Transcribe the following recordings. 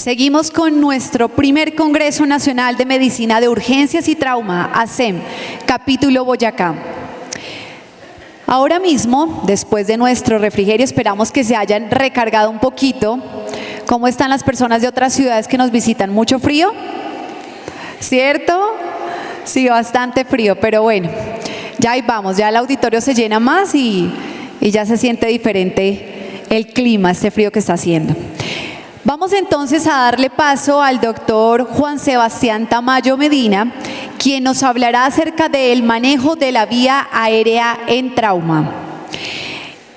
Seguimos con nuestro primer Congreso Nacional de Medicina de Urgencias y Trauma, ASEM, capítulo Boyacá. Ahora mismo, después de nuestro refrigerio, esperamos que se hayan recargado un poquito. ¿Cómo están las personas de otras ciudades que nos visitan? ¿Mucho frío? ¿Cierto? Sí, bastante frío, pero bueno, ya ahí vamos, ya el auditorio se llena más y ya se siente diferente el clima, este frío que está haciendo. Vamos entonces a darle paso al doctor Juan Sebastián Tamayo Medina, quien nos hablará acerca del manejo de la vía aérea en trauma.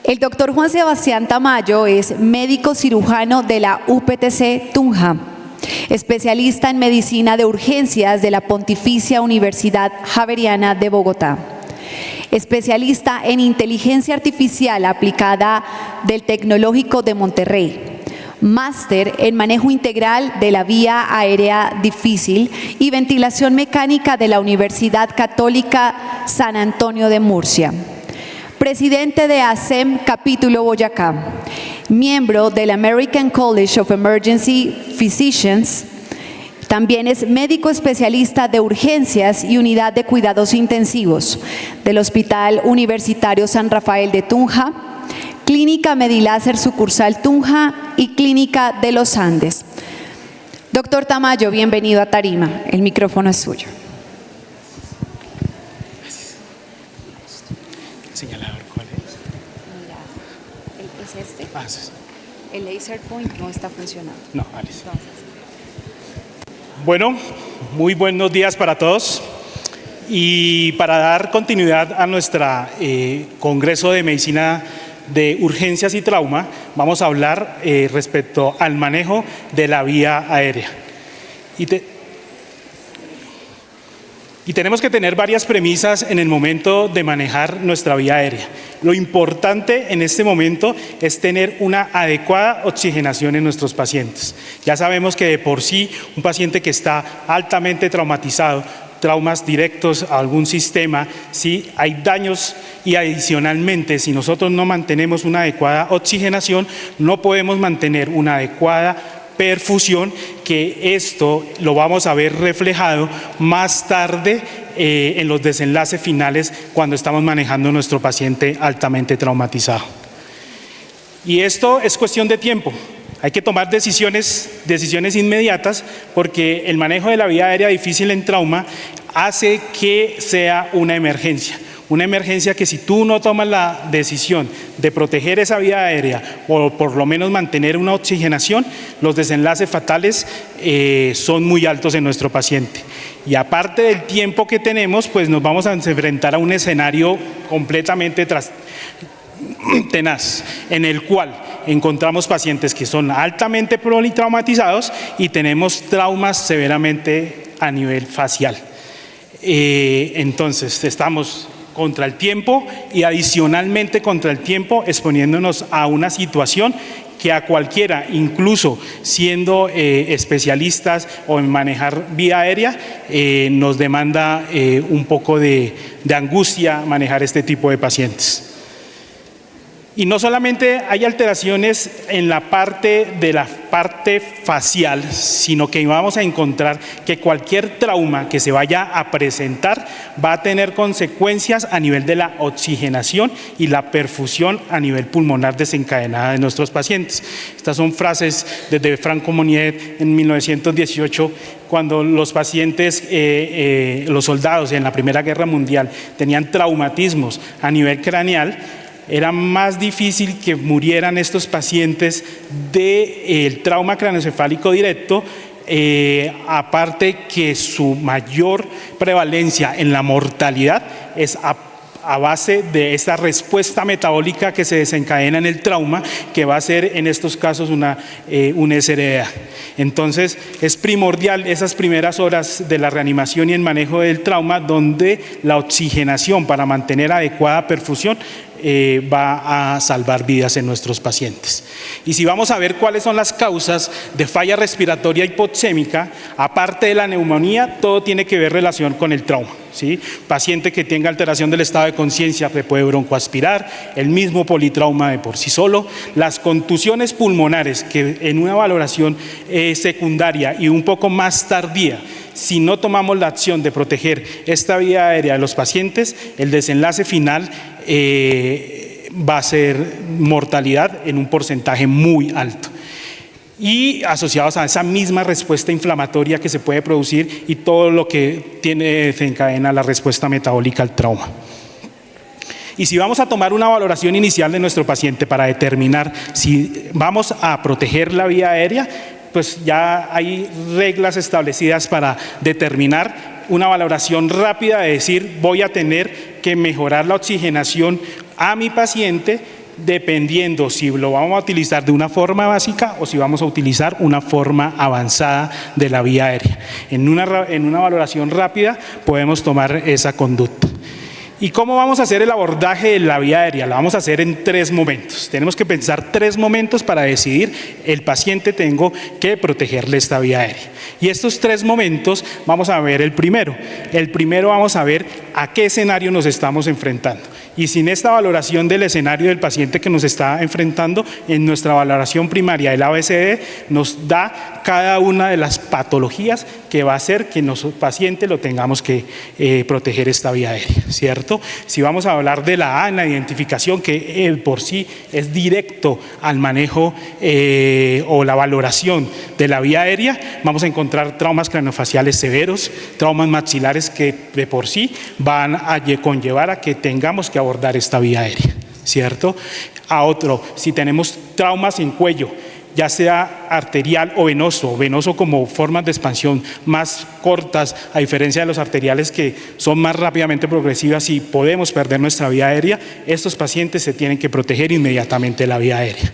El doctor Juan Sebastián Tamayo es médico cirujano de la UPTC Tunja, especialista en medicina de urgencias de la Pontificia Universidad Javeriana de Bogotá, especialista en inteligencia artificial aplicada del Tecnológico de Monterrey, máster en manejo integral de la vía aérea difícil y ventilación mecánica de la Universidad Católica San Antonio de Murcia, presidente de ASEM Capítulo Boyacá, miembro del American College of Emergency Physicians. También es médico especialista de urgencias y unidad de cuidados intensivos del Hospital Universitario San Rafael de Tunja, Clínica Mediláser Sucursal Tunja y Clínica de los Andes. Doctor Tamayo, bienvenido a Tarima. El micrófono es suyo. Señalador, ¿cuál es? Mira, es este. Ah, sí. El laser point no está funcionando. No, vale. Bueno, muy buenos días para todos. Y para dar continuidad a nuestro Congreso de Medicina de Urgencias y Trauma, vamos a hablar respecto al manejo de la vía aérea. Y tenemos que tener varias premisas en el momento de manejar nuestra vía aérea. Lo importante en este momento es tener una adecuada oxigenación en nuestros pacientes. Ya sabemos que de por sí un paciente que está altamente traumatizado, traumas directos a algún sistema, si hay daños y adicionalmente si nosotros no mantenemos una adecuada oxigenación, no podemos mantener una adecuada perfusión, que esto lo vamos a ver reflejado más tarde en los desenlaces finales cuando estamos manejando a nuestro paciente altamente traumatizado. Y esto es cuestión de tiempo. Hay que tomar decisiones inmediatas porque el manejo de la vía aérea difícil en trauma hace que sea una emergencia. Una emergencia que si tú no tomas la decisión de proteger esa vía aérea o por lo menos mantener una oxigenación, los desenlaces fatales son muy altos en nuestro paciente. Y aparte del tiempo que tenemos, pues nos vamos a enfrentar a un escenario completamente tenaz, en el cual encontramos pacientes que son altamente politraumatizados y tenemos traumas severamente a nivel facial. Entonces estamos contra el tiempo y adicionalmente contra el tiempo exponiéndonos a una situación que a cualquiera, incluso siendo especialistas o en manejar vía aérea, nos demanda un poco de angustia manejar este tipo de pacientes. Y no solamente hay alteraciones en la parte facial, sino que vamos a encontrar que cualquier trauma que se vaya a presentar va a tener consecuencias a nivel de la oxigenación y la perfusión a nivel pulmonar desencadenada de nuestros pacientes. Estas son frases desde Franco Monier en 1918, cuando los pacientes, los soldados en la Primera Guerra Mundial tenían traumatismos a nivel craneal. Era más difícil que murieran estos pacientes del trauma craneoencefálico directo, aparte que su mayor prevalencia en la mortalidad es a base de esta respuesta metabólica que se desencadena en el trauma, que va a ser en estos casos una SRA. Entonces es primordial esas primeras horas de la reanimación y el manejo del trauma, donde la oxigenación para mantener adecuada perfusión va a salvar vidas en nuestros pacientes. Y si vamos a ver cuáles son las causas de falla respiratoria hipoxémica, aparte de la neumonía, todo tiene que ver relación con el trauma. ¿sí? Paciente que tenga alteración del estado de conciencia que puede broncoaspirar, el mismo politrauma de por sí solo, las contusiones pulmonares que en una valoración secundaria y un poco más tardía, si no tomamos la acción de proteger esta vía aérea de los pacientes, el desenlace final va a ser mortalidad en un porcentaje muy alto. Y asociados a esa misma respuesta inflamatoria que se puede producir y todo lo que desencadena la respuesta metabólica al trauma. Y si vamos a tomar una valoración inicial de nuestro paciente para determinar si vamos a proteger la vía aérea, pues ya hay reglas establecidas para determinar una valoración rápida de decir voy a tener que mejorar la oxigenación a mi paciente dependiendo si lo vamos a utilizar de una forma básica o si vamos a utilizar una forma avanzada de la vía aérea. En una valoración rápida podemos tomar esa conducta. ¿Y cómo vamos a hacer el abordaje de la vía aérea? La vamos a hacer en 3 momentos. Tenemos que pensar 3 momentos para decidir el paciente tengo que protegerle esta vía aérea. Y estos 3 momentos vamos a ver el primero. El primero vamos a ver a qué escenario nos estamos enfrentando. Y sin esta valoración del escenario del paciente que nos está enfrentando, en nuestra valoración primaria del ABCD nos da cada una de las patologías que va a hacer que nuestro paciente lo tengamos que proteger esta vía aérea, ¿cierto? Si vamos a hablar de la A en la identificación, que por sí es directo al manejo o la valoración de la vía aérea, vamos a encontrar traumas craneofaciales severos, traumas maxilares que de por sí van a conllevar a que tengamos que abordar esta vía aérea, ¿cierto? A otro, si tenemos traumas en cuello, ya sea arterial o venoso como formas de expansión más cortas, a diferencia de los arteriales que son más rápidamente progresivas y podemos perder nuestra vía aérea, estos pacientes se tienen que proteger inmediatamente de la vía aérea.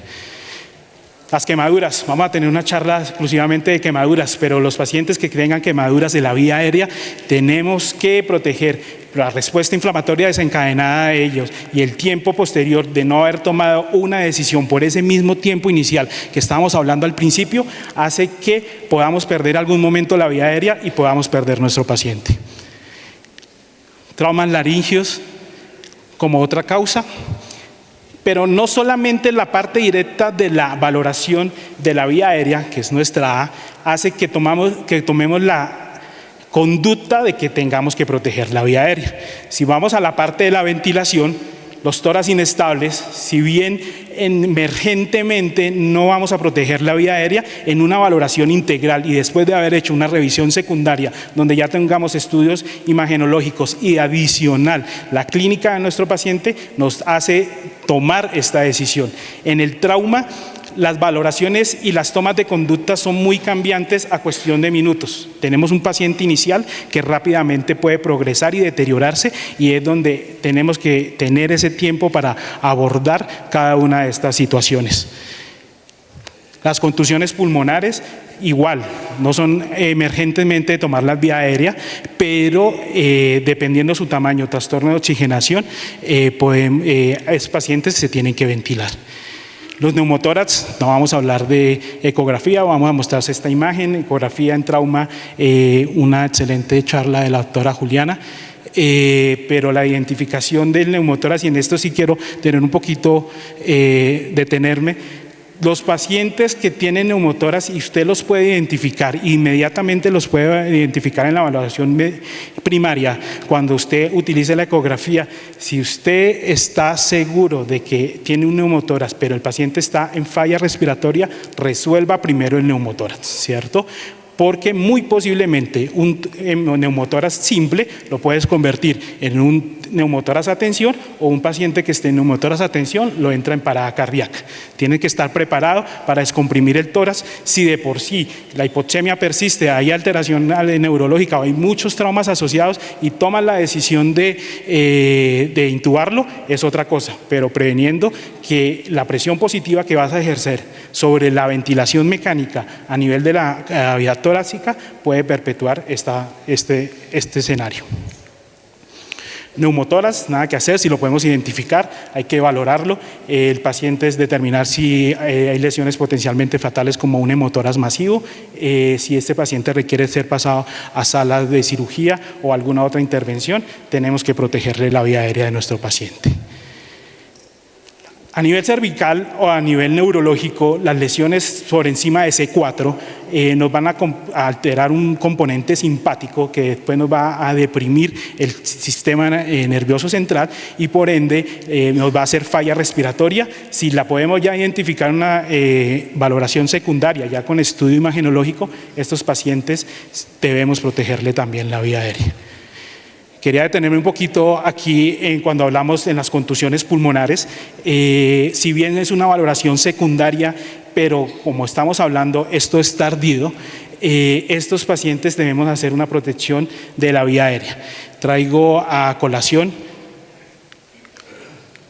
Las quemaduras, vamos a tener una charla exclusivamente de quemaduras, pero los pacientes que tengan quemaduras de la vía aérea tenemos que proteger la respuesta inflamatoria desencadenada de ellos y el tiempo posterior de no haber tomado una decisión por ese mismo tiempo inicial que estábamos hablando al principio, hace que podamos perder algún momento la vía aérea y podamos perder nuestro paciente. Traumas laringeos como otra causa. Pero no solamente la parte directa de la valoración de la vía aérea, que es nuestra A, hace que tomemos la conducta de que tengamos que proteger la vía aérea. Si vamos a la parte de la ventilación, los tórax inestables, si bien emergentemente no vamos a proteger la vía aérea, en una valoración integral y después de haber hecho una revisión secundaria donde ya tengamos estudios imagenológicos y adicional la clínica de nuestro paciente, nos hace tomar esta decisión. En el trauma, las valoraciones y las tomas de conducta son muy cambiantes a cuestión de minutos. Tenemos un paciente inicial que rápidamente puede progresar y deteriorarse y es donde tenemos que tener ese tiempo para abordar cada una de estas situaciones. Las contusiones pulmonares, igual, no son emergentemente de tomar la vía aérea, pero dependiendo de su tamaño, trastorno de oxigenación, esos pacientes se tienen que ventilar. Los neumotórax, no vamos a hablar de ecografía, vamos a mostrarles esta imagen, ecografía en trauma, una excelente charla de la doctora Juliana, pero la identificación del neumotórax, y en esto sí quiero tener un poquito, detenerme. Los pacientes que tienen neumotórax y usted los puede identificar, inmediatamente los puede identificar en la evaluación primaria, cuando usted utilice la ecografía. Si usted está seguro de que tiene un neumotórax, pero el paciente está en falla respiratoria, resuelva primero el neumotórax, ¿cierto? Porque muy posiblemente un neumotórax simple lo puedes convertir en un neumotórax a tensión o un paciente que esté en neumotórax a tensión lo entra en parada cardíaca. Tiene que estar preparado para descomprimir el tórax. Si de por sí la hipoxemia persiste, hay alteración neurológica o hay muchos traumas asociados y toman la decisión de intubarlo, es otra cosa, pero preveniendo que la presión positiva que vas a ejercer sobre la ventilación mecánica a nivel de la cavidad torácica puede perpetuar este escenario. Neumotórax, nada que hacer, si lo podemos identificar, hay que valorarlo. El paciente es determinar si hay lesiones potencialmente fatales como un hemotórax masivo, si este paciente requiere ser pasado a salas de cirugía o alguna otra intervención, tenemos que protegerle la vía aérea de nuestro paciente. A nivel cervical o a nivel neurológico, las lesiones por encima de C4 nos van a alterar un componente simpático que después nos va a deprimir el sistema nervioso central y por ende nos va a hacer falla respiratoria. Si la podemos ya identificar en una valoración secundaria, ya con estudio imagenológico, estos pacientes debemos protegerle también la vía aérea. Quería detenerme un poquito aquí cuando hablamos en las contusiones pulmonares. Si bien es una valoración secundaria, pero como estamos hablando, esto es tardío, estos pacientes debemos hacer una protección de la vía aérea. Traigo a colación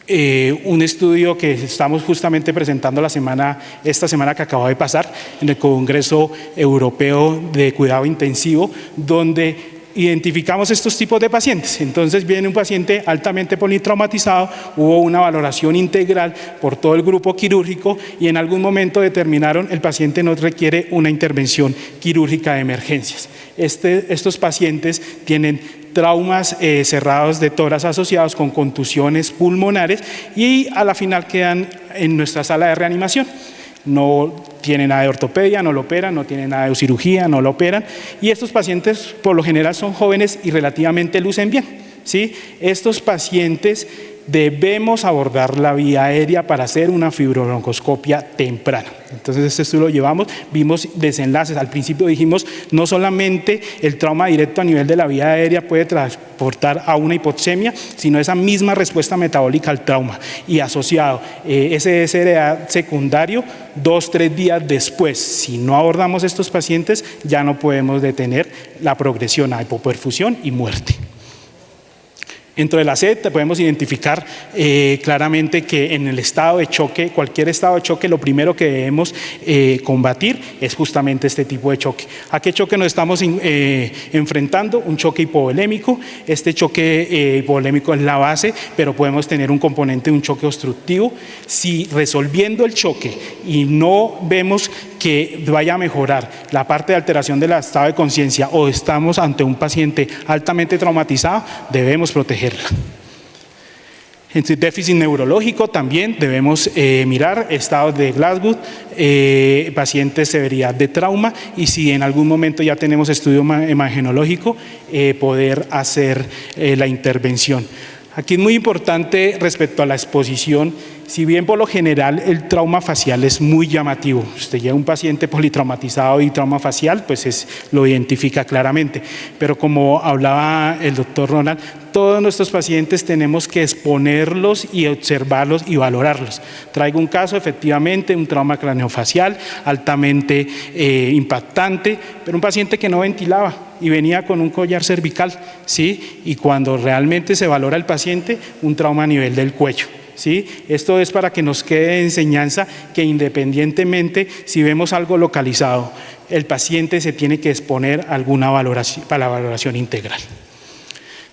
un estudio que estamos justamente presentando esta semana que acaba de pasar en el Congreso Europeo de Cuidado Intensivo, donde identificamos estos tipos de pacientes. Entonces viene un paciente altamente politraumatizado, hubo una valoración integral por todo el grupo quirúrgico y en algún momento determinaron el paciente no requiere una intervención quirúrgica de emergencias. Estos pacientes tienen traumas cerrados de tórax asociados con contusiones pulmonares y a la final quedan en nuestra sala de reanimación. No tiene nada de ortopedia, no lo operan, no tiene nada de cirugía, no lo operan. Y estos pacientes por lo general son jóvenes y relativamente lucen bien, ¿sí? Estos pacientes debemos abordar la vía aérea para hacer una fibrobroncoscopia temprana. Entonces este estudio lo llevamos, vimos desenlaces. Al principio dijimos no solamente el trauma directo a nivel de la vía aérea puede transportar a una hipoxemia, sino esa misma respuesta metabólica al trauma y asociado SSRA secundario 2-3 días después. Si no abordamos estos pacientes ya no podemos detener la progresión a hipoperfusión y muerte. Dentro de la SED podemos identificar claramente que en el estado de choque, cualquier estado de choque, lo primero que debemos combatir es justamente este tipo de choque. ¿A qué choque nos estamos enfrentando? Un choque hipovolémico. Este choque hipovolémico es la base, pero podemos tener un componente de un choque obstructivo. Si resolviendo el choque y no vemos que vaya a mejorar la parte de alteración del estado de conciencia o estamos ante un paciente altamente traumatizado, debemos protegerla. En su déficit neurológico también debemos mirar estados de Glasgow, pacientes severidad de trauma y si en algún momento ya tenemos estudio imagenológico, poder hacer la intervención. Aquí es muy importante respecto a la exposición, si bien por lo general el trauma facial es muy llamativo, usted lleva un paciente politraumatizado y trauma facial, pues lo identifica claramente, pero como hablaba el doctor Ronald, todos nuestros pacientes tenemos que exponerlos y observarlos y valorarlos. Traigo un caso, efectivamente, un trauma craneofacial altamente impactante, pero un paciente que no ventilaba y venía con un collar cervical, ¿sí? Y cuando realmente se valora el paciente, un trauma a nivel del cuello. ¿Sí? Esto es para que nos quede enseñanza que independientemente si vemos algo localizado, el paciente se tiene que exponer a alguna valoración, para la valoración integral.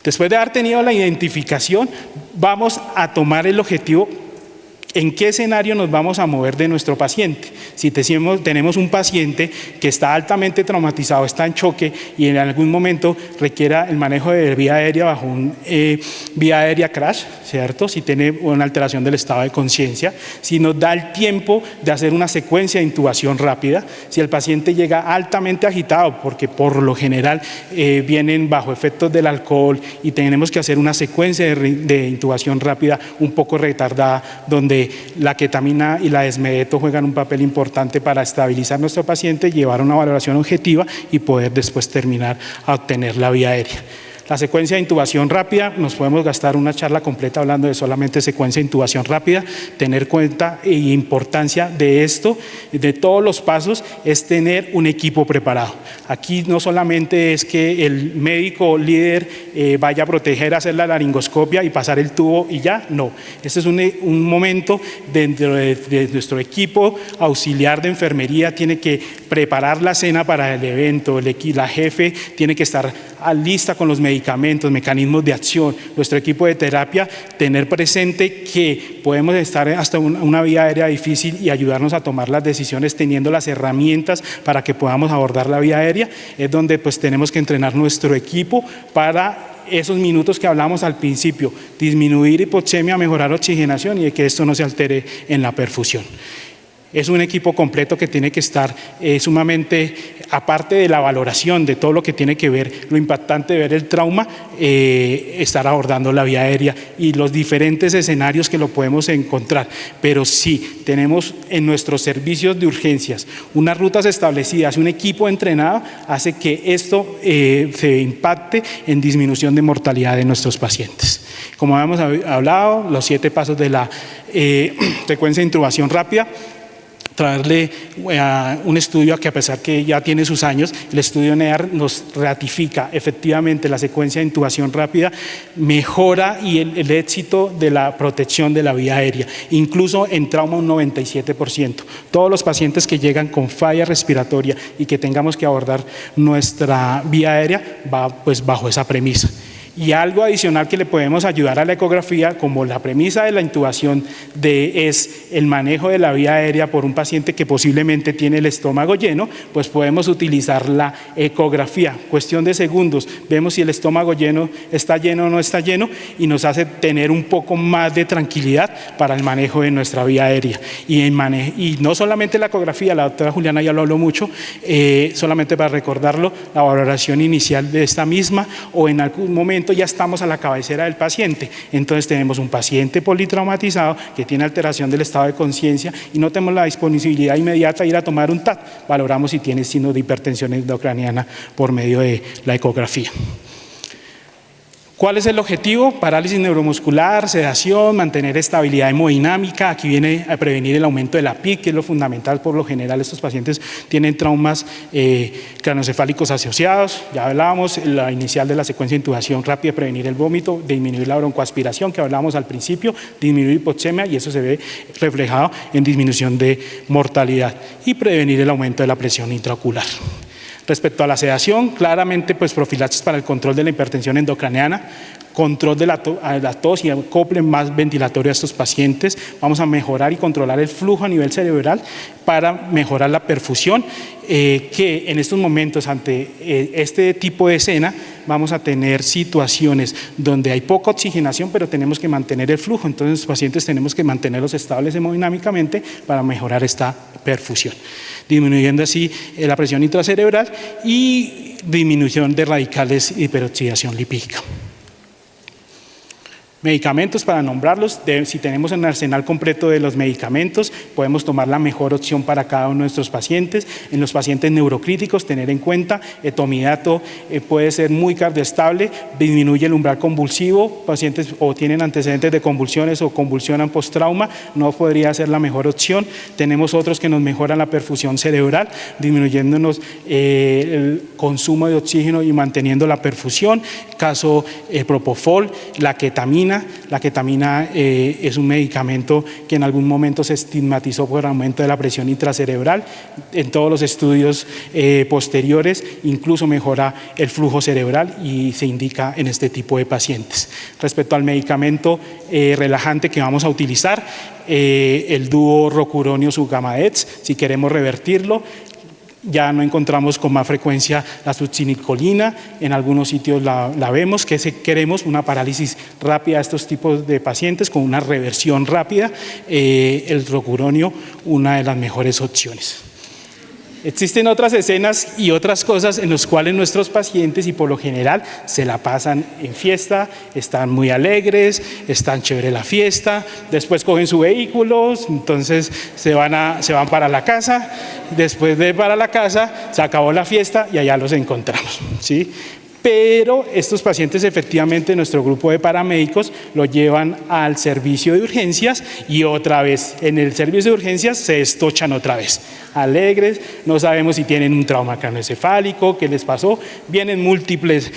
Después de haber tenido la identificación, vamos a tomar el objetivo. ¿En qué escenario nos vamos a mover de nuestro paciente? Si tenemos un paciente que está altamente traumatizado, está en choque y en algún momento requiera el manejo de vía aérea bajo un vía aérea crash, ¿cierto? Si tiene una alteración del estado de conciencia, si nos da el tiempo de hacer una secuencia de intubación rápida, si el paciente llega altamente agitado, porque por lo general vienen bajo efectos del alcohol y tenemos que hacer una secuencia de intubación rápida un poco retardada, donde la ketamina y la desmedeto juegan un papel importante para estabilizar a nuestro paciente, llevar una valoración objetiva y poder después terminar a obtener la vía aérea. La secuencia de intubación rápida, nos podemos gastar una charla completa hablando de solamente secuencia de intubación rápida. Tener cuenta e importancia de esto, de todos los pasos, es tener un equipo preparado. Aquí no solamente es que el médico líder vaya a proteger, hacer la laringoscopia y pasar el tubo y ya, no. Este es un momento dentro de nuestro equipo auxiliar de enfermería, tiene que preparar la cena para el evento, la jefe tiene que estar lista con los medicamentos, mecanismos de acción, nuestro equipo de terapia, tener presente que podemos estar hasta una vía aérea difícil y ayudarnos a tomar las decisiones teniendo las herramientas para que podamos abordar la vía aérea, es donde pues tenemos que entrenar nuestro equipo para esos minutos que hablamos al principio, disminuir hipoxemia, mejorar oxigenación y de que esto no se altere en la perfusión. Es un equipo completo que tiene que estar sumamente, aparte de la valoración de todo lo que tiene que ver, lo impactante de ver el trauma, estar abordando la vía aérea y los diferentes escenarios que lo podemos encontrar. Pero sí, tenemos en nuestros servicios de urgencias unas rutas establecidas, un equipo entrenado, hace que esto se impacte en disminución de mortalidad de nuestros pacientes. Como habíamos hablado, los 7 pasos de la secuencia de intubación rápida, traerle un estudio que a pesar que ya tiene sus años, el estudio NEAR nos ratifica efectivamente la secuencia de intubación rápida, mejora y el éxito de la protección de la vía aérea, incluso en trauma un 97%. Todos los pacientes que llegan con falla respiratoria y que tengamos que abordar nuestra vía aérea va pues bajo esa premisa. Y algo adicional que le podemos ayudar a la ecografía, como la premisa de la intubación es el manejo de la vía aérea por un paciente que posiblemente tiene el estómago lleno, pues podemos utilizar la ecografía, cuestión de segundos, vemos si el estómago está lleno o no está lleno y nos hace tener un poco más de tranquilidad para el manejo de nuestra vía aérea. Y no solamente la ecografía, la doctora Juliana ya lo habló mucho, solamente para recordarlo, la valoración inicial de esta misma o en algún momento ya estamos a la cabecera del paciente, entonces tenemos un paciente politraumatizado que tiene alteración del estado de conciencia y no tenemos la disponibilidad inmediata de ir a tomar un TAC, valoramos si tiene signos de hipertensión endocraniana por medio de la ecografía. ¿Cuál es el objetivo? Parálisis neuromuscular, sedación, mantener estabilidad hemodinámica. Aquí viene a prevenir el aumento de la PIC, que es lo fundamental. Por lo general, estos pacientes tienen traumas craneoencefálicos asociados. Ya hablábamos, la inicial de la secuencia de intubación rápida, prevenir el vómito, disminuir la broncoaspiración, que hablábamos al principio, disminuir hipoxemia, y eso se ve reflejado en disminución de mortalidad, y prevenir el aumento de la presión intraocular. Respecto a la sedación, claramente pues profilaxis para el control de la hipertensión endocraniana, control de la tos y acople más ventilatorio a estos pacientes. Vamos a mejorar y controlar el flujo a nivel cerebral para mejorar la perfusión, que en estos momentos ante este tipo de escena vamos a tener situaciones donde hay poca oxigenación, pero tenemos que mantener el flujo, entonces los pacientes tenemos que mantenerlos estables hemodinámicamente para mejorar esta perfusión, disminuyendo así la presión intracerebral y disminución de radicales y hiperoxidación lipídica. Medicamentos, para nombrarlos, si tenemos un arsenal completo de los medicamentos, podemos tomar la mejor opción para cada uno de nuestros pacientes. En los pacientes neurocríticos, tener en cuenta, etomidato puede ser muy cardioestable, disminuye el umbral convulsivo, pacientes o tienen antecedentes de convulsiones o convulsionan post-trauma, no podría ser la mejor opción. Tenemos otros que nos mejoran la perfusión cerebral, disminuyéndonos el consumo de oxígeno y manteniendo la perfusión. Caso propofol, la ketamina. La ketamina es un medicamento que en algún momento se estigmatizó por aumento de la presión intracerebral. En todos los estudios posteriores incluso mejora el flujo cerebral y se indica en este tipo de pacientes. Respecto al medicamento relajante que vamos a utilizar, el dúo rocuronio-subgamadex, si queremos revertirlo, ya no encontramos con más frecuencia la succinicolina, en algunos sitios la vemos, que queremos una parálisis rápida a estos tipos de pacientes con una reversión rápida, el rocuronio, una de las mejores opciones. Existen otras escenas y otras cosas en las cuales nuestros pacientes, y por lo general se la pasan en fiesta, están muy alegres, están chévere la fiesta, después cogen sus vehículos, entonces se van para la casa, después de para la casa se acabó la fiesta y allá los encontramos, ¿sí? Pero estos pacientes efectivamente nuestro grupo de paramédicos lo llevan al servicio de urgencias y otra vez en el servicio de urgencias se estochan otra vez, alegres, no sabemos si tienen un trauma craneoencefálico, qué les pasó, vienen múltiples,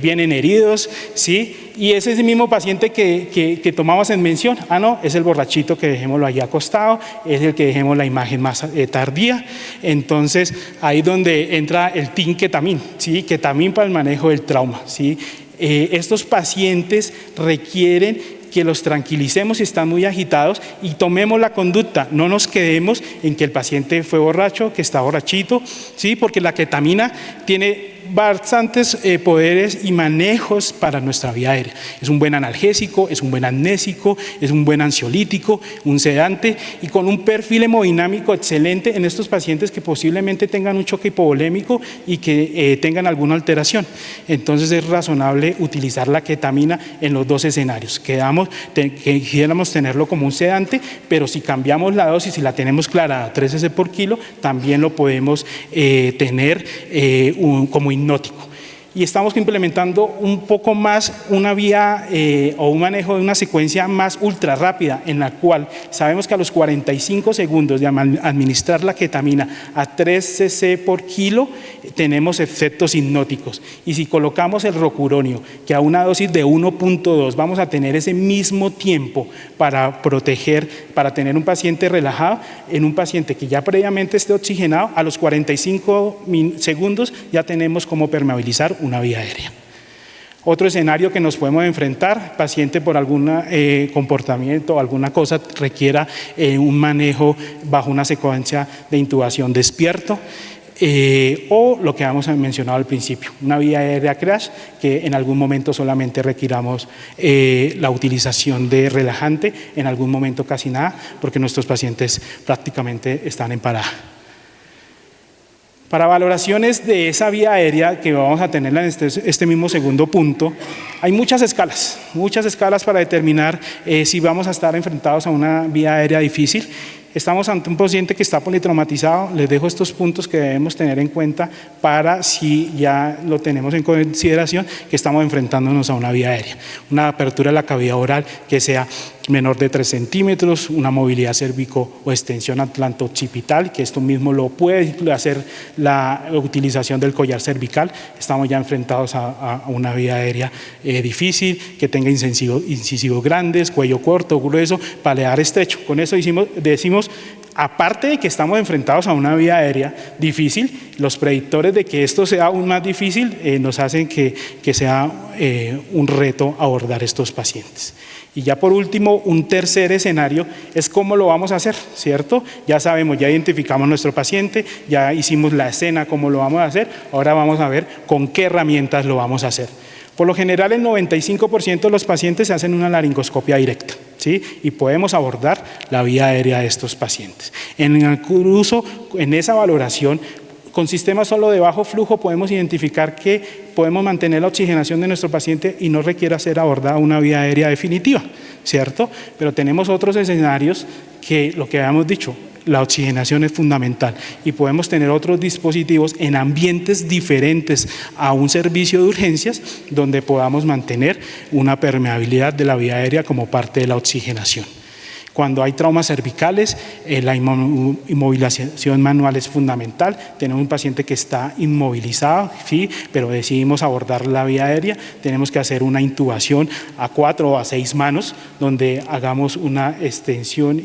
vienen heridos, ¿sí? Y ese es el mismo paciente que tomamos en mención, no, es el borrachito que dejémoslo allí acostado, es el que dejemos la imagen más tardía, entonces ahí donde entra el tinketamín, ¿sí? Ketamín para el manejo manejo del trauma, ¿sí? Estos pacientes requieren que los tranquilicemos si están muy agitados y tomemos la conducta, no nos quedemos en que el paciente fue borracho, que está borrachito, ¿sí? Porque la ketamina tiene bastantes poderes y manejos para nuestra vía aérea. Es un buen analgésico, es un buen amnésico, es un buen ansiolítico, un sedante y con un perfil hemodinámico excelente en estos pacientes que posiblemente tengan un choque hipovolémico y que tengan alguna alteración. Entonces es razonable utilizar la ketamina en los dos escenarios. Quisiéramos tenerlo como un sedante, pero si cambiamos la dosis y la tenemos clara a 3 cc por kilo, también lo podemos tener como hipnótico. Y estamos implementando un poco más una vía o un manejo de una secuencia más ultra rápida, en la cual sabemos que a los 45 segundos de administrar la ketamina a 3 cc por kilo tenemos efectos hipnóticos. Y si colocamos el rocuronio, que a una dosis de 1.2 vamos a tener ese mismo tiempo para proteger, para tener un paciente relajado, en un paciente que ya previamente esté oxigenado, a los 45 segundos ya tenemos cómo permeabilizar una vía aérea. Otro escenario que nos podemos enfrentar, paciente por algún comportamiento o alguna cosa requiera un manejo bajo una secuencia de intubación despierto, o lo que habíamos mencionado al principio, una vía aérea crash que en algún momento solamente requiramos la utilización de relajante, en algún momento casi nada, porque nuestros pacientes prácticamente están en parada. Para valoraciones de esa vía aérea que vamos a tener en este mismo segundo punto, hay muchas escalas para determinar si vamos a estar enfrentados a una vía aérea difícil. Estamos ante un paciente que está politraumatizado, les dejo estos puntos que debemos tener en cuenta para si ya lo tenemos en consideración que estamos enfrentándonos a una vía aérea. Una apertura de la cavidad oral que sea menor de 3 centímetros, una movilidad cérvico o extensión atlanto-occipital, que esto mismo lo puede hacer la utilización del collar cervical. Estamos ya enfrentados a una vía aérea difícil, que tenga incisivos grandes, cuello corto, grueso, paladar estrecho. Con eso decimos, aparte de que estamos enfrentados a una vía aérea difícil, los predictores de que esto sea aún más difícil nos hacen que sea un reto abordar estos pacientes. Y ya por último, un tercer escenario es cómo lo vamos a hacer, ¿cierto? Ya sabemos, ya identificamos nuestro paciente, ya hicimos la escena, cómo lo vamos a hacer, ahora vamos a ver con qué herramientas lo vamos a hacer. Por lo general, el 95% de los pacientes se hacen una laringoscopia directa, ¿sí? Y podemos abordar la vía aérea de estos pacientes. Incluso en esa valoración, con sistemas solo de bajo flujo podemos identificar que podemos mantener la oxigenación de nuestro paciente y no requiere ser abordada una vía aérea definitiva, ¿cierto? Pero tenemos otros escenarios que lo que habíamos dicho, la oxigenación es fundamental y podemos tener otros dispositivos en ambientes diferentes a un servicio de urgencias donde podamos mantener una permeabilidad de la vía aérea como parte de la oxigenación. Cuando hay traumas cervicales, la inmovilización manual es fundamental. Tenemos un paciente que está inmovilizado, ¿sí? Pero decidimos abordar la vía aérea. Tenemos que hacer una intubación a 4 o a 6 manos, donde hagamos una extensión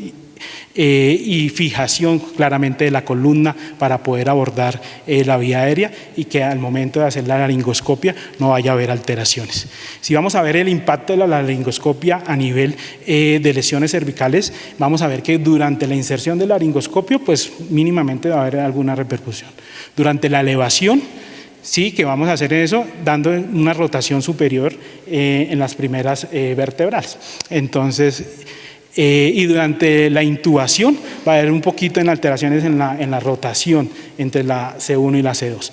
y fijación claramente de la columna para poder abordar la vía aérea y que al momento de hacer la laringoscopia no vaya a haber alteraciones. Si vamos a ver el impacto de la laringoscopia a nivel de lesiones cervicales, vamos a ver que durante la inserción del laringoscopio pues mínimamente va a haber alguna repercusión. Durante la elevación, sí, que vamos a hacer eso dando una rotación superior en las primeras vertebrales. Entonces, y durante la intubación va a haber un poquito en alteraciones en la rotación entre la C1 y la C2.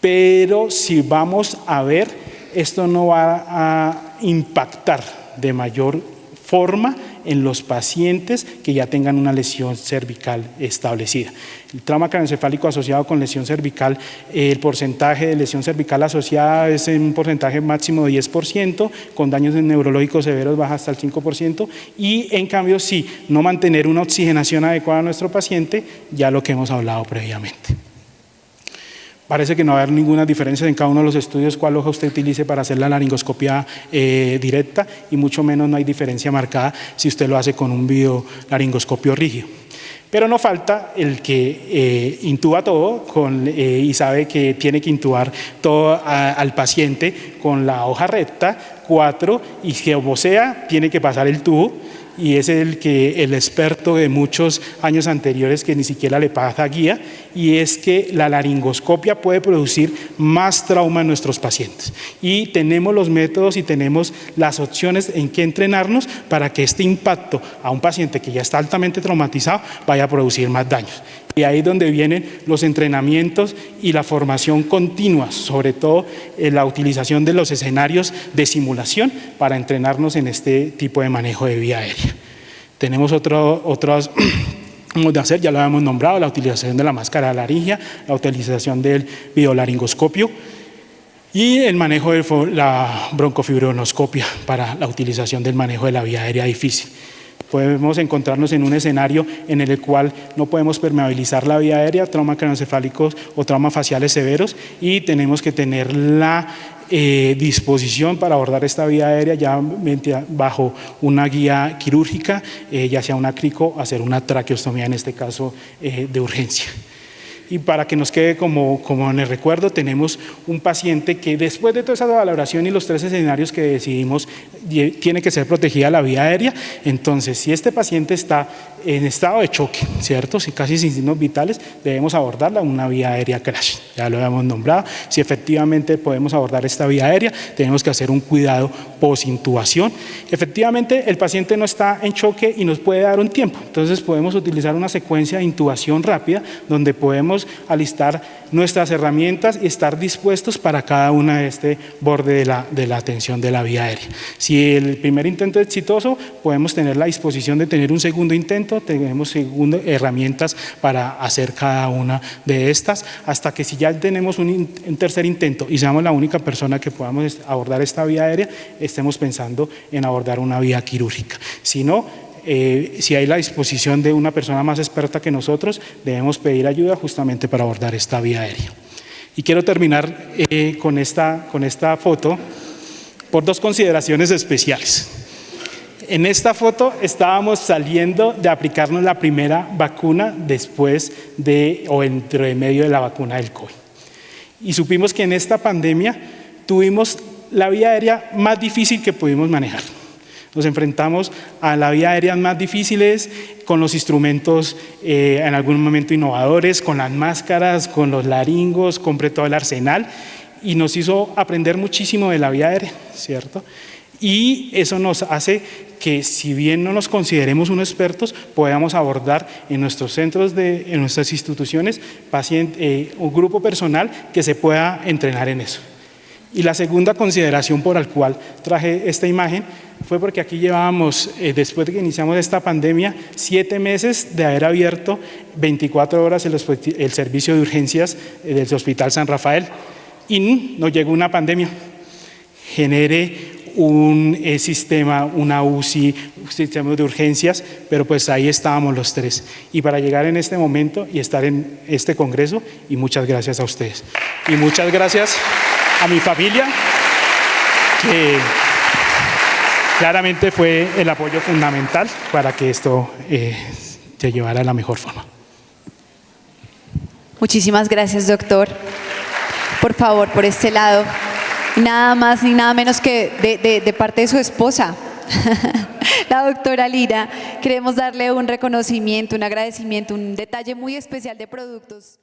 Pero si vamos a ver, esto no va a impactar de mayor forma en los pacientes que ya tengan una lesión cervical establecida. El trauma craneoencefálico asociado con lesión cervical, el porcentaje de lesión cervical asociada es en un porcentaje máximo de 10%, con daños neurológicos severos baja hasta el 5%, y en cambio sí, no mantener una oxigenación adecuada a nuestro paciente, ya lo que hemos hablado previamente. Parece que no va a haber ninguna diferencia en cada uno de los estudios cuál hoja usted utilice para hacer la laringoscopia directa, y mucho menos no hay diferencia marcada si usted lo hace con un videolaringoscopio rígido. Pero no falta el que intuba todo y sabe que tiene que intubar todo al paciente con la hoja recta, 4, y que como sea, tiene que pasar el tubo. Y es el experto de muchos años anteriores que ni siquiera le pasa guía, y es que la laringoscopia puede producir más trauma en nuestros pacientes. Y tenemos los métodos y tenemos las opciones en que entrenarnos para que este impacto a un paciente que ya está altamente traumatizado vaya a producir más daños. Y ahí es donde vienen los entrenamientos y la formación continua, sobre todo la utilización de los escenarios de simulación para entrenarnos en este tipo de manejo de vía aérea. Tenemos otros de hacer, ya lo habíamos nombrado, la utilización de la máscara de laringia, la utilización del videolaringoscopio y el manejo de la broncofibronoscopia para la utilización del manejo de la vía aérea difícil. Podemos encontrarnos en un escenario en el cual no podemos permeabilizar la vía aérea, trauma craneoencefálicos o traumas faciales severos, y tenemos que tener la disposición para abordar esta vía aérea ya bajo una guía quirúrgica, ya sea una crico o hacer una traqueostomía, en este caso de urgencia. Y para que nos quede como en el recuerdo, tenemos un paciente que después de toda esa valoración y los 3 escenarios que decidimos, tiene que ser protegida la vía aérea. Entonces, si este paciente está en estado de choque, ¿cierto? Si casi sin signos vitales, debemos abordarla una vía aérea crash. Ya lo habíamos nombrado. Si efectivamente podemos abordar esta vía aérea, tenemos que hacer un cuidado posintubación. Efectivamente, el paciente no está en choque y nos puede dar un tiempo. Entonces, podemos utilizar una secuencia de intubación rápida donde podemos alistar nuestras herramientas y estar dispuestos para cada una de este borde de la atención de la vía aérea. Si el primer intento es exitoso, podemos tener la disposición de tener un segundo intento, tenemos herramientas para hacer cada una de estas, hasta que si ya tenemos un tercer intento y seamos la única persona que podamos abordar esta vía aérea, estemos pensando en abordar una vía quirúrgica. Si no, si hay la disposición de una persona más experta que nosotros, debemos pedir ayuda justamente para abordar esta vía aérea. Y quiero terminar con esta foto por 2 consideraciones especiales. En esta foto estábamos saliendo de aplicarnos la primera vacuna después o entre medio de la vacuna del COVID. Y supimos que en esta pandemia tuvimos la vía aérea más difícil que pudimos manejar. Nos enfrentamos a la vía aérea más difíciles, con los instrumentos en algún momento innovadores, con las máscaras, con los laringos, compré todo el arsenal y nos hizo aprender muchísimo de la vía aérea, ¿cierto? Y eso nos hace que, si bien no nos consideremos unos expertos, podamos abordar en nuestros centros, en nuestras instituciones, un grupo personal que se pueda entrenar en eso. Y la segunda consideración por la cual traje esta imagen fue porque aquí llevábamos, después de que iniciamos esta pandemia, 7 meses de haber abierto 24 horas el servicio de urgencias del Hospital San Rafael, y nos llegó una pandemia. Genere un sistema, una UCI, un sistema de urgencias, pero pues ahí estábamos los 3. Y para llegar en este momento y estar en este congreso, y muchas gracias a ustedes. Y muchas gracias a mi familia, que claramente fue el apoyo fundamental para que esto se llevara de la mejor forma. Muchísimas gracias, doctor. Por favor, por este lado. Nada más ni nada menos que de parte de su esposa, la doctora Lira, queremos darle un reconocimiento, un agradecimiento, un detalle muy especial de productos.